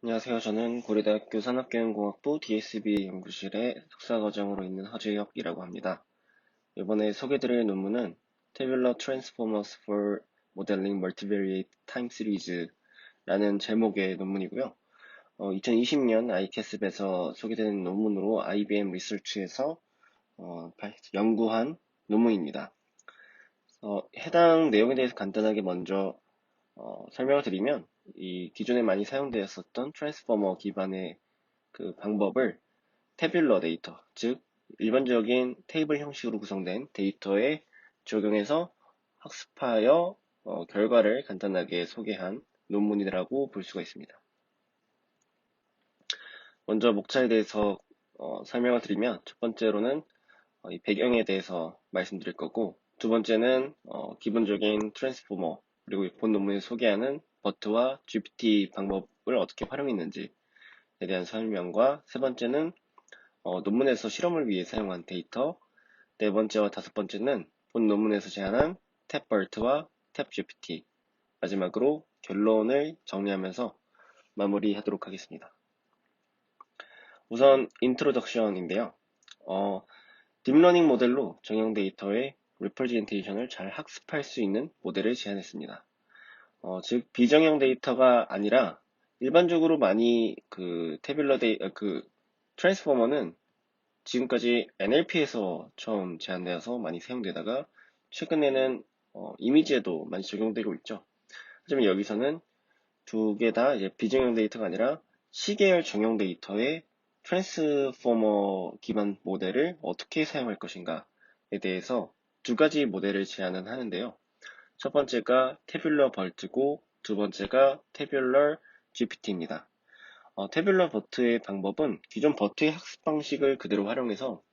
안녕하세요. 저는 고려대학교 산업경영공학부 DSB 연구실의 석사과정으로 있는 허재혁이라고 합니다. 이번에 소개드릴 논문은 Tabular Transformers for Modeling Multivariate Time Series라는 제목의 논문이고요. 2020년 ICASB에서 소개되는 논문으로 IBM 리서치에서 연구한 논문입니다. 해당 내용에 대해서 간단하게 먼저 설명을 드리면 이 기존에 많이 사용되었었던 트랜스포머 기반의 그 방법을 태뷸러 데이터, 즉 일반적인 테이블 형식으로 구성된 데이터에 적용해서 학습하여 결과를 간단하게 소개한 논문이라고 볼 수가 있습니다. 먼저 목차에 대해서 설명을 드리면 첫 번째로는 이 배경에 대해서 말씀드릴 거고, 두 번째는 기본적인 트랜스포머 그리고 본 논문에 소개하는 버트와 GPT 방법을 어떻게 활용했는지에 대한 설명과, 세 번째는 논문에서 실험을 위해 사용한 데이터, 네 번째와 다섯 번째는 본 논문에서 제안한 탭버트와 탭GPT, 마지막으로 결론을 정리하면서 마무리하도록 하겠습니다. 우선 인트로덕션인데요. 딥러닝 모델로 정형 데이터의 리프레젠테이션을 잘 학습할 수 있는 모델을 제안했습니다. 즉 비정형 데이터가 아니라 일반적으로 많이 트랜스포머는 지금까지 NLP에서 처음 제안되어서 많이 사용되다가 최근에는 이미지에도 많이 적용되고 있죠. 하지만 여기서는 두 개 다 이제 비정형 데이터가 아니라 시계열 정형 데이터의 트랜스포머 기반 모델을 어떻게 사용할 것인가에 대해서 두 가지 모델을 제안은 하는데요. 첫 번째가 태뷸러 벌트고 두 번째가 태뷸러 GPT입니다. 태뷸러 버트의 방법은 기존 버트의 학습 방식을 그대로 활용해서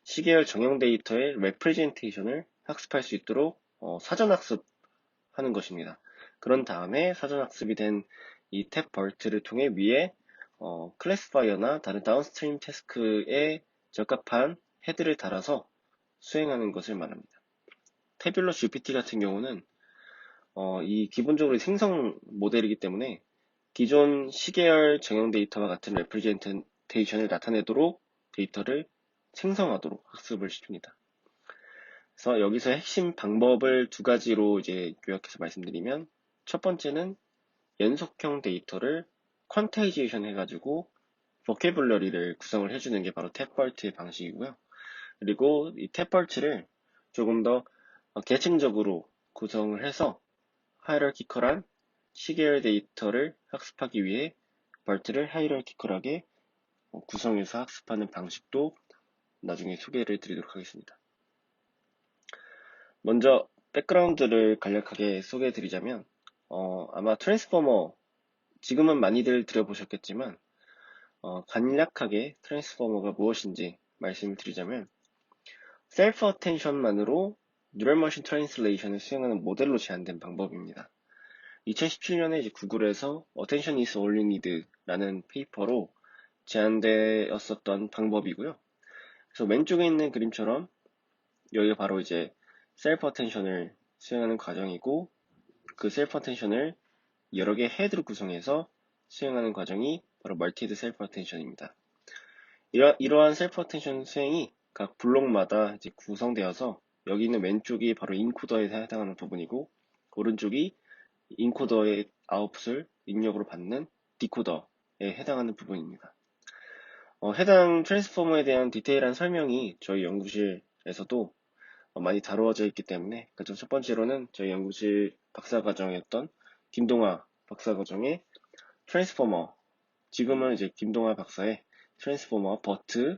시계열 정형 데이터의 레프레젠테이션을 학습할 수 있도록 사전 학습하는 것입니다. 그런 다음에 사전 학습이 된 이 탭 벌트를 통해 위에 클래시파이어나 다른 다운스트림 태스크에 적합한 헤드를 달아서 수행하는 것을 말합니다. 태뷸러 GPT 같은 경우는 이 기본적으로 생성 모델이기 때문에 기존 시계열 정형 데이터와 같은 레프레젠테이션을 나타내도록 데이터를 생성하도록 학습을 시킵니다. 그래서 여기서 핵심 방법을 두 가지로 이제 요약해서 말씀드리면, 첫 번째는 연속형 데이터를 퀀타이제이션 해가지고 버케블러리를 구성을 해주는 게 바로 탭벌트의 방식이고요. 그리고 이 탭벌트를 조금 더 계층적으로 구성을 해서 하이라키컬한 시계열 데이터를 학습하기 위해 벌트를 하이라키컬하게 구성해서 학습하는 방식도 나중에 소개를 드리도록 하겠습니다. 먼저 백그라운드를 간략하게 소개해 드리자면, 아마 트랜스포머 지금은 많이들 들어보셨겠지만 간략하게 트랜스포머가 무엇인지 말씀을 드리자면, 셀프 어텐션만으로 뉴럴 머신 트랜슬레이션을 수행하는 모델로 제안된 방법입니다. 2017년에 이제 구글에서 Attention is all you need라는 페이퍼로 제안되었었던 방법이고요. 그래서 왼쪽에 있는 그림처럼 여기가 바로 이제 셀프 어텐션을 수행하는 과정이고, 그 셀프 어텐션을 여러 개의 헤드로 구성해서 수행하는 과정이 바로 멀티헤드 셀프 어텐션입니다. 이러한 셀프 어텐션 수행이 각 블록마다 이제 구성되어서, 여기 있는 왼쪽이 바로 인코더에 해당하는 부분이고, 오른쪽이 인코더의 아웃풋을 입력으로 받는 디코더에 해당하는 부분입니다. 해당 트랜스포머에 대한 디테일한 설명이 저희 연구실에서도 많이 다루어져 있기 때문에, 그중 첫 번째로는 저희 연구실 박사과정이었던 김동아 박사과정의 트랜스포머, 지금은 이제 김동아 박사의 트랜스포머 버트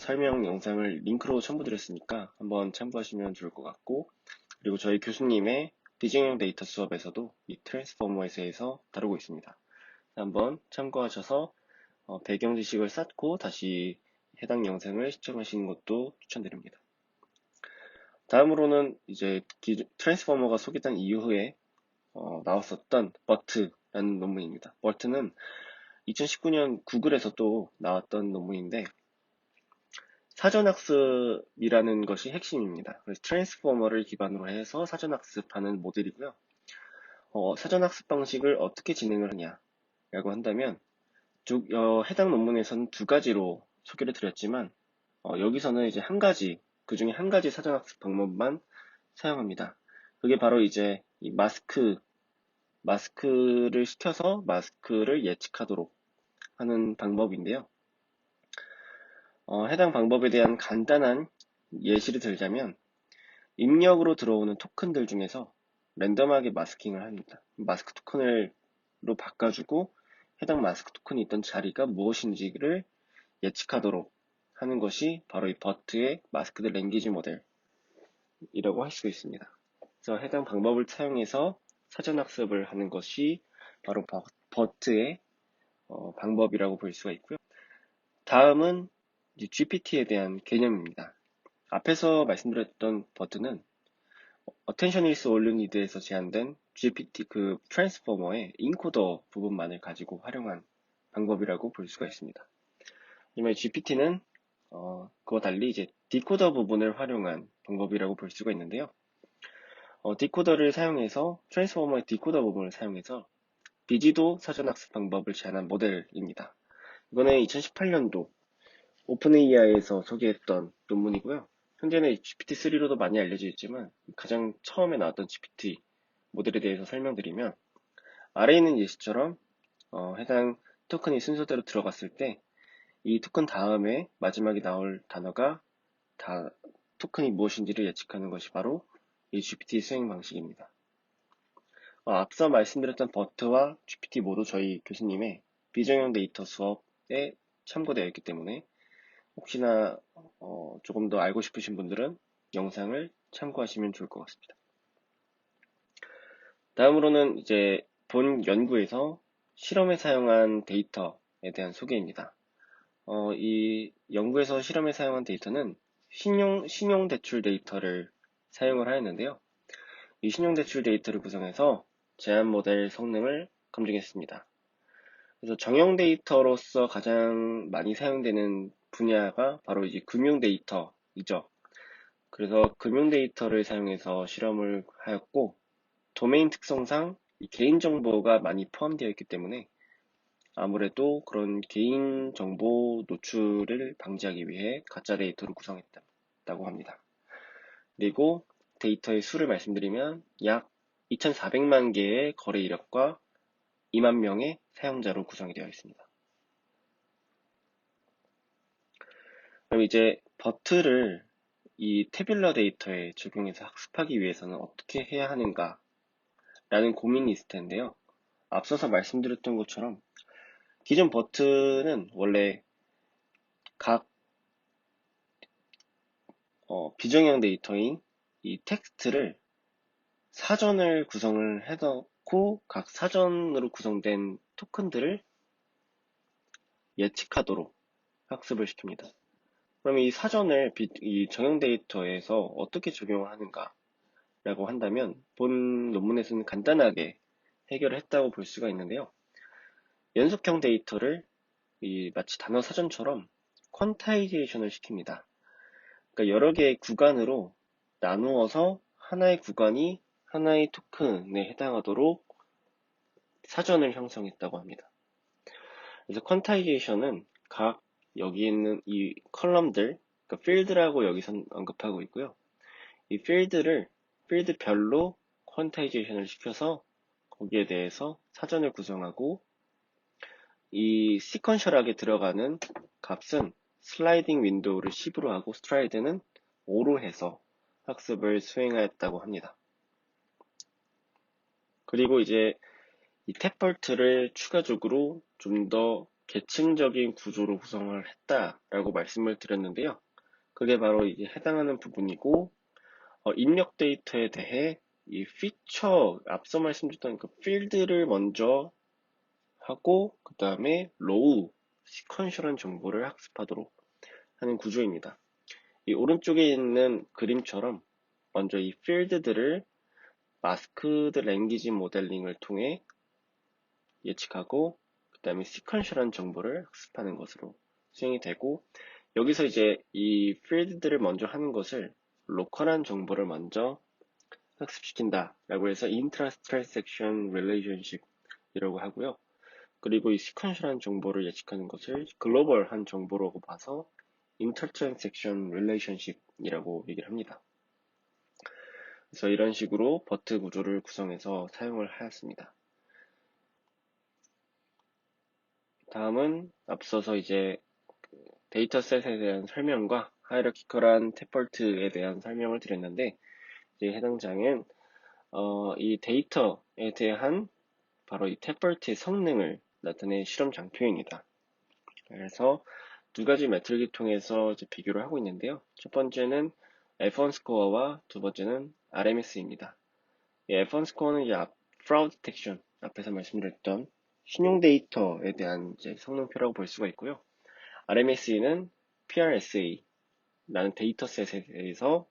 설명 영상을 링크로 첨부드렸으니까 한번 참고하시면 좋을 것 같고, 그리고 저희 교수님의 비정형 데이터 수업에서도 이 트랜스포머에 대해서 다루고 있습니다. 한번 참고하셔서 배경 지식을 쌓고 다시 해당 영상을 시청하시는 것도 추천드립니다. 다음으로는 이제 트랜스포머가 소개된 이후에 나왔었던 버트라는 논문입니다. 버트는 2019년 구글에서 또 나왔던 논문인데, 사전학습이라는 것이 핵심입니다. 그래서 트랜스포머를 기반으로 해서 사전학습하는 모델이고요. 사전학습 방식을 어떻게 진행을 하냐라고 한다면, 해당 논문에서는 두 가지로 소개를 드렸지만, 여기서는 이제 한 가지, 그 중에 한 가지 사전학습 방법만 사용합니다. 그게 바로 이제 이 마스크를 시켜서 마스크를 예측하도록 하는 방법인데요. 해당 방법에 대한 간단한 예시를 들자면, 입력으로 들어오는 토큰들 중에서 랜덤하게 마스킹을 합니다. 마스크 토큰으로 바꿔주고 해당 마스크 토큰이 있던 자리가 무엇인지를 예측하도록 하는 것이 바로 이 버트의 마스크드 랭귀지 모델이라고 할 수 있습니다. 그래서 해당 방법을 사용해서 사전학습을 하는 것이 바로 버트의 방법이라고 볼 수가 있고요. 다음은 GPT에 대한 개념입니다. 앞에서 말씀드렸던 버트는 Attention is all you need에서 제안된 GPT 그 트랜스포머의 인코더 부분만을 가지고 활용한 방법이라고 볼 수가 있습니다. 하지만 GPT는 그와 달리 이제 디코더 부분을 활용한 방법이라고 볼 수가 있는데요. 디코더를 사용해서 트랜스포머의 디코더 부분을 사용해서 비지도 사전학습 방법을 제안한 모델입니다. 이거는 2018년도 오픈 AI에서 소개했던 논문이고요. 현재는 GPT-3로도 많이 알려져 있지만 가장 처음에 나왔던 GPT 모델에 대해서 설명드리면 아래에 있는 예시처럼 해당 토큰이 순서대로 들어갔을 때 이 토큰 다음에 마지막에 나올 단어가 토큰이 무엇인지를 예측하는 것이 바로 이 GPT 수행 방식입니다. 앞서 말씀드렸던 버트와 GPT 모두 저희 교수님의 비정형 데이터 수업에 참고되어 있기 때문에 혹시나 조금 더 알고 싶으신 분들은 영상을 참고하시면 좋을 것 같습니다. 다음으로는 이제 본 연구에서 실험에 사용한 데이터에 대한 소개입니다. 이 연구에서 실험에 사용한 데이터는 신용대출 데이터를 사용을 하였는데요. 이 신용대출 데이터를 구성해서 제안 모델 성능을 검증했습니다. 그래서 정형 데이터로서 가장 많이 사용되는 분야가 바로 이제 금융 데이터이죠. 그래서 금융 데이터를 사용해서 실험을 하였고, 도메인 특성상 개인정보가 많이 포함되어 있기 때문에 아무래도 그런 개인정보 노출을 방지하기 위해 가짜 데이터를 구성했다고 합니다. 그리고 데이터의 수를 말씀드리면 약 2,400만 개의 거래 이력과 2만 명의 사용자로 구성이 되어 있습니다. 그럼 이제 버트를 이 태뷸러 데이터에 적용해서 학습하기 위해서는 어떻게 해야 하는가 라는 고민이 있을 텐데요. 앞서서 말씀드렸던 것처럼 기존 버트는 원래 각 비정형 데이터인 이 텍스트를 사전을 구성을 해놓고 각 사전으로 구성된 토큰들을 예측하도록 학습을 시킵니다. 그럼 이 사전을 이 정형 데이터에서 어떻게 적용하는가 라고 한다면 본 논문에서는 간단하게 해결을 했다고 볼 수가 있는데요. 연속형 데이터를 마치 단어 사전처럼 퀀타이제이션을 시킵니다. 그러니까 여러 개의 구간으로 나누어서 하나의 구간이 하나의 토큰에 해당하도록 사전을 형성했다고 합니다. 그래서 퀀타이제이션은 각 여기 있는 이 컬럼들, 그러니까 필드라고 여기서 언급하고 있고요. 이 필드별로 퀀타이제이션을 시켜서 거기에 대해서 사전을 구성하고 이 시퀀셜하게 들어가는 값은 슬라이딩 윈도우를 10으로 하고 스트라이드는 5로 해서 학습을 수행하였다고 합니다. 그리고 이제 이 탭벌트를 추가적으로 좀 더 계층적인 구조로 구성을 했다라고 말씀을 드렸는데요. 그게 바로 이제 해당하는 부분이고, 입력 데이터에 대해 이 피처, 앞서 말씀드렸던 그 필드를 먼저 하고, 그 다음에 로우, 시퀀셜한 정보를 학습하도록 하는 구조입니다. 이 오른쪽에 있는 그림처럼 먼저 이 필드들을 마스크드 랭귀지 모델링을 통해 예측하고 그 다음에 시퀀셜한 정보를 학습하는 것으로 수행이 되고 여기서 이제 이 필드들을 먼저 하는 것을 로컬한 정보를 먼저 학습시킨다 라고 해서 인트라스트랜섹션 릴레이션십이라고 하고요. 그리고 이 시퀀셜한 정보를 예측하는 것을 글로벌한 정보라고 봐서 인터트랜섹션 릴레이션십이라고 얘기를 합니다. 그래서 이런 식으로 버트 구조를 구성해서 사용을 하였습니다. 다음은 앞서서 이제 데이터셋에 대한 설명과 하이라키컬한 탭벌트에 대한 설명을 드렸는데, 이제 해당 장은 이 데이터에 대한 바로 이 탭벌트의 성능을 나타낸 실험 장표입니다. 그래서 두 가지 매트릭을 통해서 이제 비교를 하고 있는데요. 첫 번째는 F1 스코어와 두 번째는 RMS입니다. 이 F1 스코어는 이제 fraud detection, 앞에서 말씀드렸던 신용 데이터에 대한 이제 성능표라고 볼 수가 있고요. RMS는 PRSA라는 데이터셋에 대해서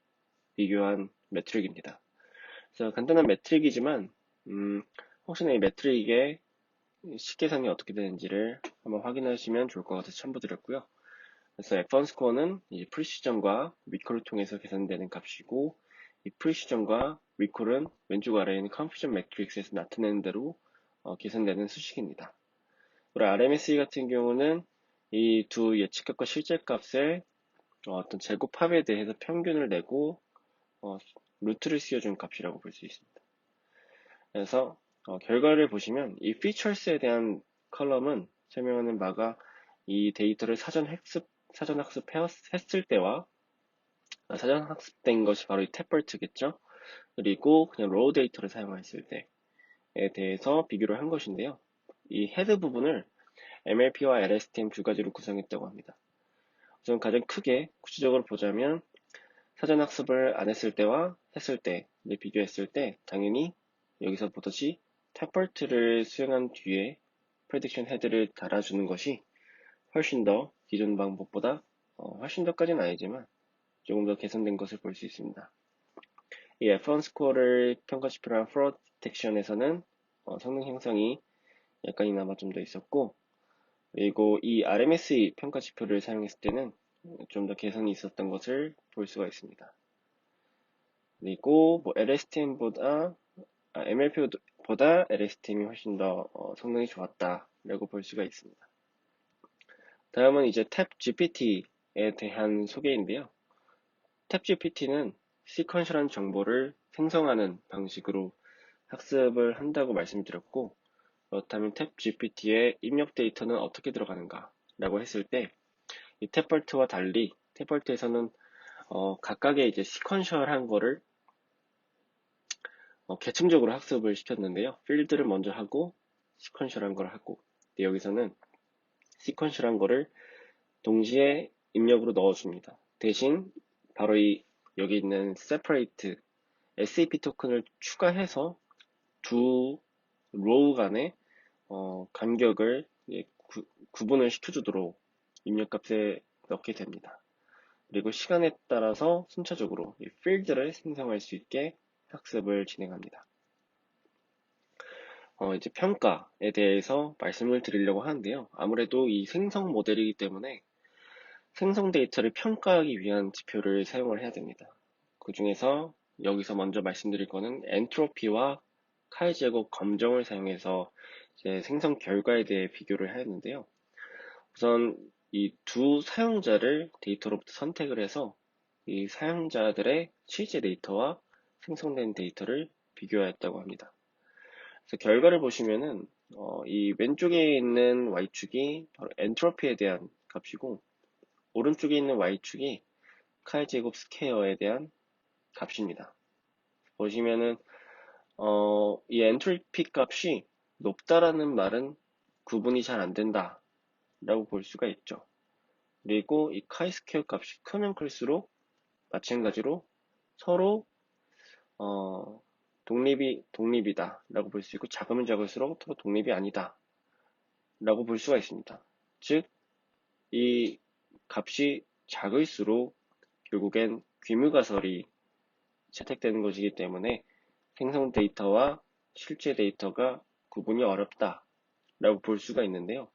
비교한 매트릭입니다. 그래서 간단한 매트릭이지만 혹시나 이 매트릭의 식계산이 어떻게 되는지를 한번 확인하시면 좋을 것 같아서 첨부드렸고요. 그래서 F1 스코어는 이 프리시전과 리콜을 통해서 계산되는 값이고, 이 프리시전과 리콜은 왼쪽 아래에 있는 컨퓨전 매트릭스에서 나타내는 대로 계산되는 수식입니다. 그리고 RMSE 같은 경우는 이 두 예측값과 실제값의 어떤 제곱합에 대해서 평균을 내고 루트를 씌워준 값이라고 볼 수 있습니다. 그래서 결과를 보시면 이 features에 대한 컬럼은 설명하는 바가 이 데이터를 사전 학습했을 때와 사전 학습된 것이 바로 이 탭벌트겠죠. 그리고 그냥 로우 데이터를 사용했을 때에 대해서 비교를 한 것인데요. 이 헤드 부분을 MLP와 LSTM 두 가지로 구성했다고 합니다. 우선 가장 크게 구체적으로 보자면 사전 학습을 안 했을 때와 했을 때 비교했을 때 당연히 여기서 보듯이 탭벌트를 수행한 뒤에 프레딕션 헤드를 달아주는 것이 훨씬 더 기존 방법보다 훨씬 더까지는 아니지만 조금 더 개선된 것을 볼 수 있습니다. 이 F1 스코어를 평가지표로 한 프로드 디텍션에서는 성능 향상이 약간이나마 좀 더 있었고, 그리고 이 RMSE 평가지표를 사용했을 때는 좀 더 개선이 있었던 것을 볼 수가 있습니다. 그리고 뭐 MLP보다 LSTM이 훨씬 더 성능이 좋았다라고 볼 수가 있습니다. 다음은 이제 탭 GPT에 대한 소개인데요. 탭 GPT는 시퀀셜한 정보를 생성하는 방식으로 학습을 한다고 말씀드렸고, 그렇다면 탭 GPT의 입력 데이터는 어떻게 들어가는가 라고 했을 때, 이 탭벌트와 달리 탭벌트에서는 각각의 이제 시퀀셜한 거를 계층적으로 학습을 시켰는데요. 필드를 먼저 하고 시퀀셜한 걸 하고, 근데 여기서는 시퀀셜한 거를 동시에 입력으로 넣어줍니다. 대신 바로 여기 있는 separate SAP 토큰을 추가해서 두 로우 간의 간격을 구분을 시켜주도록 입력값에 넣게 됩니다. 그리고 시간에 따라서 순차적으로 이 필드를 생성할 수 있게 학습을 진행합니다. 이제 평가에 대해서 말씀을 드리려고 하는데요. 아무래도 이 생성 모델이기 때문에 생성 데이터를 평가하기 위한 지표를 사용을 해야 됩니다. 그 중에서 여기서 먼저 말씀드릴 거는 엔트로피와 카이 제곱 검정을 사용해서 이제 생성 결과에 대해 비교를 하였는데요. 우선 이 두 사용자를 데이터로부터 선택을 해서 이 사용자들의 실제 데이터와 생성된 데이터를 비교하였다고 합니다. 그래서 결과를 보시면은 이 왼쪽에 있는 y축이 바로 엔트로피에 대한 값이고, 오른쪽에 있는 y축이 카이 제곱 스퀘어에 대한 값입니다. 보시면은 이 엔트로피 값이 높다라는 말은 구분이 잘 안 된다 라고 볼 수가 있죠. 그리고 이 카이 스퀘어 값이 크면 클수록 마찬가지로 서로 독립이다 라고 볼 수 있고, 작으면 작을수록 서로 독립이 아니다 라고 볼 수가 있습니다. 즉, 이 값이 작을수록 결국엔 귀무가설이 채택되는 것이기 때문에 생성 데이터와 실제 데이터가 구분이 어렵다 라고 볼 수가 있는데요.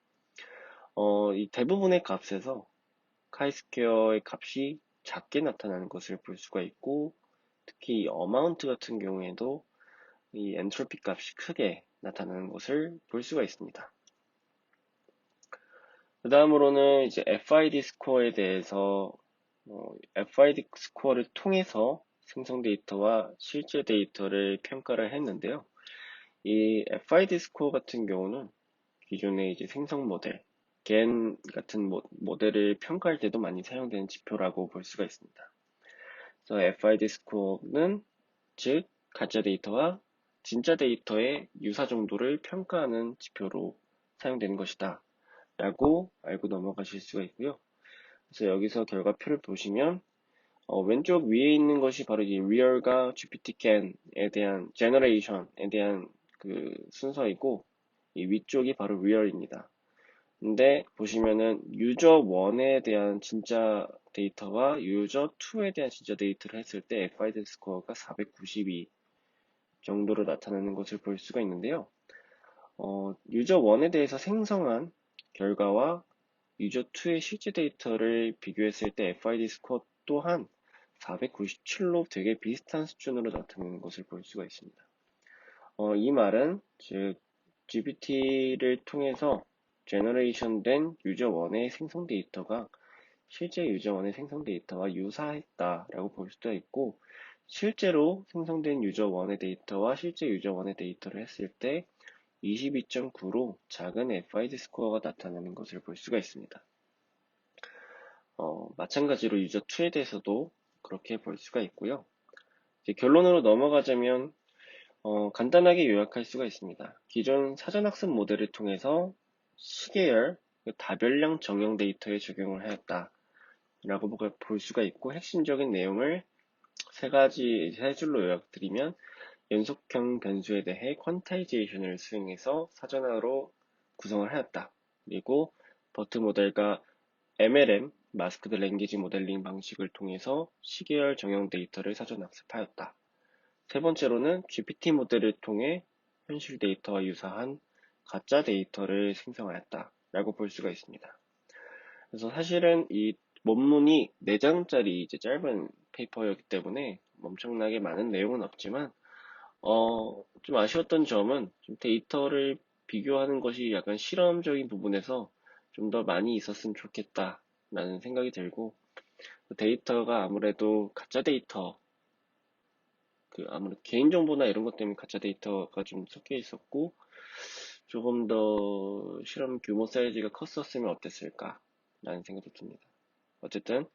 이 대부분의 값에서 카이스퀘어의 값이 작게 나타나는 것을 볼 수가 있고, 특히 이 어마운트 같은 경우에도 이 엔트로피 값이 크게 나타나는 것을 볼 수가 있습니다. 그 다음으로는 이제 FID 스코어에 대해서 FID 스코어를 통해서 생성 데이터와 실제 데이터를 평가를 했는데요. 이 FID 스코어 같은 경우는 기존의 이제 생성 모델, 겐 같은 모델을 평가할 때도 많이 사용되는 지표라고 볼 수가 있습니다. 그래서 FID 스코어는 즉 가짜 데이터와 진짜 데이터의 유사 정도를 평가하는 지표로 사용되는 것이다 라고 알고 넘어가실 수가 있고요. 그래서 여기서 결과표를 보시면 왼쪽 위에 있는 것이 바로 이 리얼과 GPTcan에 대한 제너레이션에 대한 그 순서이고 이 위쪽이 바로 리얼입니다. 근데 보시면은 유저 1에 대한 진짜 데이터와 유저 2에 대한 진짜 데이터를 했을 때 FID 스코어가 492 정도로 나타나는 것을 볼 수가 있는데요. 유저 1에 대해서 생성한 결과와 유저 2의 실제 데이터를 비교했을 때 FID 스코어 또한 497로 되게 비슷한 수준으로 나타나는 것을 볼 수가 있습니다. 이 말은 즉 GPT를 통해서 제너레이션 된 유저 1의 생성 데이터가 실제 유저 1의 생성 데이터와 유사했다라고 볼 수도 있고 실제로 생성된 유저 1의 데이터와 실제 유저 1의 데이터를 했을 때 22.9로 작은 FID 스코어가 나타나는 것을 볼 수가 있습니다. 마찬가지로 유저 2에 대해서도 그렇게 볼 수가 있고요. 이제 결론으로 넘어가자면 간단하게 요약할 수가 있습니다. 기존 사전학습 모델을 통해서 시계열, 다별량 정형 데이터에 적용을 하였다라고 볼 수가 있고 핵심적인 내용을 세 줄로 요약드리면 연속형 변수에 대해 퀀타이제이션을 수행해서 사전화로 구성을 하였다. 그리고 버트 모델과 MLM, 마스크드 랭귀지 모델링 방식을 통해서 시계열 정형 데이터를 사전 학습하였다. 세 번째로는 GPT 모델을 통해 현실 데이터와 유사한 가짜 데이터를 생성하였다. 라고 볼 수가 있습니다. 그래서 사실은 이 원문이 4장짜리 이제 짧은 페이퍼였기 때문에 엄청나게 많은 내용은 없지만, 좀 아쉬웠던 점은 좀 데이터를 비교하는 것이 약간 실험적인 부분에서 좀 더 많이 있었으면 좋겠다. 라는 생각이 들고, 데이터가 아무래도 가짜 데이터, 아무래도 개인정보나 이런 것 때문에 가짜 데이터가 좀 섞여 있었고, 조금 더 실험 규모 사이즈가 컸었으면 어땠을까? 라는 생각이 듭니다. 어쨌든,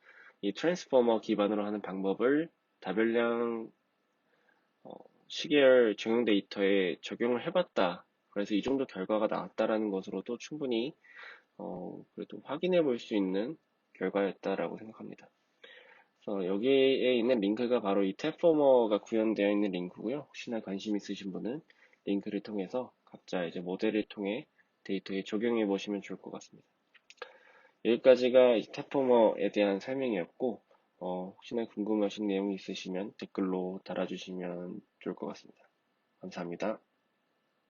이 트랜스포머 기반으로 하는 방법을 다별량 시계열 정형 데이터에 적용을 해봤다. 그래서 이 정도 결과가 나왔다라는 것으로도 충분히 그래도 확인해 볼 수 있는 결과였다라고 생각합니다. 그래서 여기에 있는 링크가 바로 이 탭포머가 구현되어 있는 링크고요. 혹시나 관심 있으신 분은 링크를 통해서 각자 이제 모델을 통해 데이터에 적용해 보시면 좋을 것 같습니다. 여기까지가 이 탭포머에 대한 설명이었고, 혹시나 궁금하신 내용이 있으시면 댓글로 달아주시면 좋을 것 같습니다. 감사합니다.